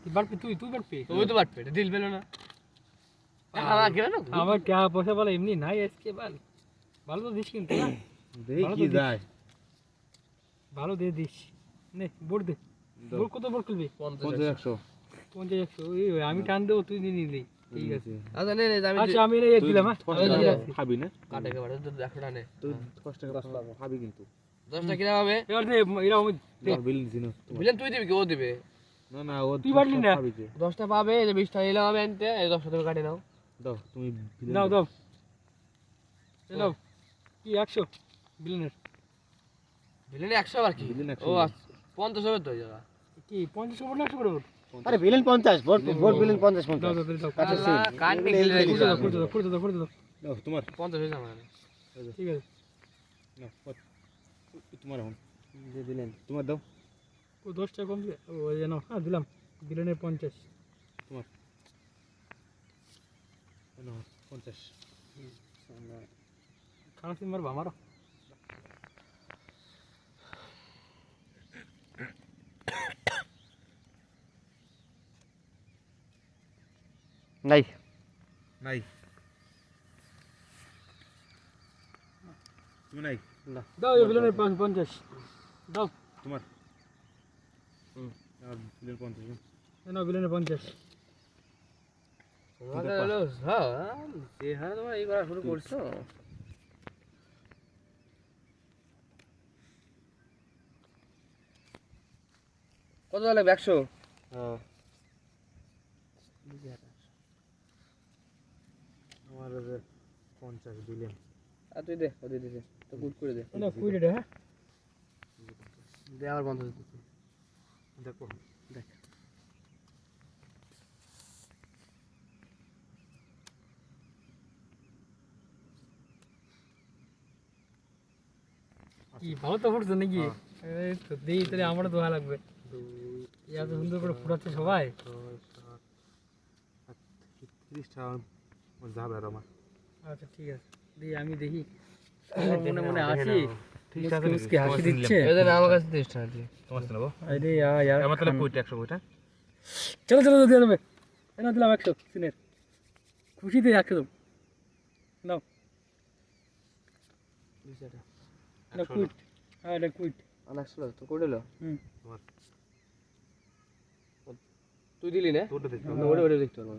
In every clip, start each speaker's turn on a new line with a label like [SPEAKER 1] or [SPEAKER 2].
[SPEAKER 1] তুই বাড়পি
[SPEAKER 2] তুই তো বাট পেটে দিল পেলো না আমার কেন
[SPEAKER 1] আমার টাকা পয়সা বলে এমনি নাই আজকে ভালো তো দিস কিন্তু না
[SPEAKER 3] দেখি যায়
[SPEAKER 1] ভালো দিয়ে দিস নে বোর্ড দে বোর্ড কত বোর্ড খুলবি
[SPEAKER 3] 50
[SPEAKER 1] 50 100 ওই আমি টান দেবো তুই নিয়ে নিলি ঠিক আছে
[SPEAKER 2] আচ্ছা নে নে আমি
[SPEAKER 1] আচ্ছা আমি এই দিলাম হ্যাঁ
[SPEAKER 3] খাবি না
[SPEAKER 2] কাটে কে বাড়ে তো 100 টাকা নে
[SPEAKER 3] তুই 10 টাকা খাবি কিন্তু
[SPEAKER 2] 10 টাকা কিনা হবে
[SPEAKER 1] এবার দে এরা
[SPEAKER 3] বিল দিন
[SPEAKER 2] বিলেন তুই দিবি কি ও দিবে
[SPEAKER 3] না না ও
[SPEAKER 1] তুই বাড়লি না?
[SPEAKER 3] খাবি যে
[SPEAKER 2] 10 টাকা পাবে এই যে 20 টাকা নিলাম আমি আনতে এই 10 টাকা কাটে নাও
[SPEAKER 3] দাও তুমি বিল
[SPEAKER 1] দাও দাও নাও কি 100 বিলিয়নের
[SPEAKER 2] বিলেন 100 আর কি
[SPEAKER 3] বিলেন 100
[SPEAKER 2] ও 50 হবে তো এই জায়গা
[SPEAKER 1] কি 50 করে না 100 করে
[SPEAKER 4] আরে বিলেন 50 ভোট বিলেন 50
[SPEAKER 1] দাও
[SPEAKER 4] 50
[SPEAKER 1] দাও দাও
[SPEAKER 4] আচ্ছা
[SPEAKER 2] কাটনি খেলে রেখে
[SPEAKER 1] ফুটে দাও
[SPEAKER 3] দাও তোমার
[SPEAKER 2] 50 হয়ে যাবে
[SPEAKER 1] ঠিক আছে
[SPEAKER 3] না তোমার এখন
[SPEAKER 4] যে দিলেন
[SPEAKER 3] তোমার দাও
[SPEAKER 1] ও 10 টাকা কম দিবে ও এই নাও হ্যাঁ দিলাম বিলিয়নের 50
[SPEAKER 3] তোমার না 50
[SPEAKER 1] খানা সিম মারবা মারো
[SPEAKER 4] নাই
[SPEAKER 3] নাই তুমি নাই
[SPEAKER 1] দাও এই বিলিয়নের 50 দাও
[SPEAKER 3] তোমার আর বিল 50
[SPEAKER 1] এই নাও বিলিয়নের 50
[SPEAKER 2] তোমাদের হলো হ্যাঁ যে হারে তোমরা এই করা শুরু করছো কত লাগবে 100
[SPEAKER 3] হ্যাঁ আমার 50 দিলেন
[SPEAKER 2] আর তুই দে ওদের দিতে তো গুড করে দে
[SPEAKER 1] এই নাও 20 টাকা হ্যাঁ
[SPEAKER 2] দে আবার 50
[SPEAKER 3] দেখো
[SPEAKER 2] দেখ
[SPEAKER 1] কি ভালো তো ফুটছে নাকি এই তো দেই তাহলে আমারও দোয়া লাগবে এত সুন্দর করে ফুটাচ্ছে সবাই
[SPEAKER 3] 30 টাকা যাবে আর আমার
[SPEAKER 1] আচ্ছা ঠিক আছে দিই আমি দেখি আমার মনে মনে আসি
[SPEAKER 3] ঠিক আছে
[SPEAKER 1] মুসকি হাসি দিচ্ছে
[SPEAKER 2] এদের আমার কাছে 30 টাকা দিয়ে
[SPEAKER 3] তোমার নেব
[SPEAKER 1] আরে यार
[SPEAKER 3] আমার তাহলে 100 কইটা
[SPEAKER 1] চলো চলো দিয়ে দেবে এনা দিলাম 100 সিনের খুশিতে 100 দাও নাও
[SPEAKER 2] 20 টাকা
[SPEAKER 1] এটা কুইট হ্যাঁ এটা কুইট
[SPEAKER 2] অনেক ছিল তো করে দিলো
[SPEAKER 1] হুম
[SPEAKER 3] তোমার
[SPEAKER 2] তুই দিলি না
[SPEAKER 3] তোরটা দেখো
[SPEAKER 2] ওরে দেখতে পারবো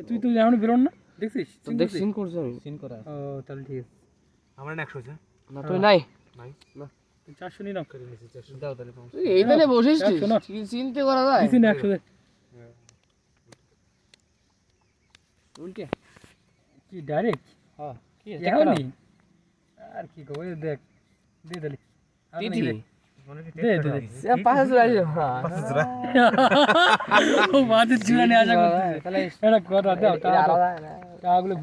[SPEAKER 1] তুই তো এখন বেরোন না দেখছিস
[SPEAKER 2] দেখ সিন করছ আমি
[SPEAKER 3] সিন করা
[SPEAKER 1] ও তাহলে ঠিক আছে
[SPEAKER 3] আমার 100 আছে
[SPEAKER 2] না তুই নাই
[SPEAKER 3] নাই
[SPEAKER 2] না
[SPEAKER 1] 400 নিয়ে নাও
[SPEAKER 3] করে নিয়েছি 400
[SPEAKER 2] দাও তাহলে তুই এইখানে বসিস
[SPEAKER 1] একশো না।
[SPEAKER 2] চিনতে করা যায়
[SPEAKER 1] দিছি না 100 দে
[SPEAKER 2] উল্টে
[SPEAKER 1] কি ডাইরেক্ট
[SPEAKER 2] হ্যাঁ কি
[SPEAKER 1] এখনই আর কি কই দেখ দে দিলি
[SPEAKER 2] দিলি
[SPEAKER 1] দে দে
[SPEAKER 2] 5000 আইলো হ্যাঁ
[SPEAKER 1] ও বাদ জুড়ানে আশা করছিস
[SPEAKER 2] তাহলে
[SPEAKER 1] এটা কথা দাও
[SPEAKER 2] আলাদা
[SPEAKER 1] টাকাগুলো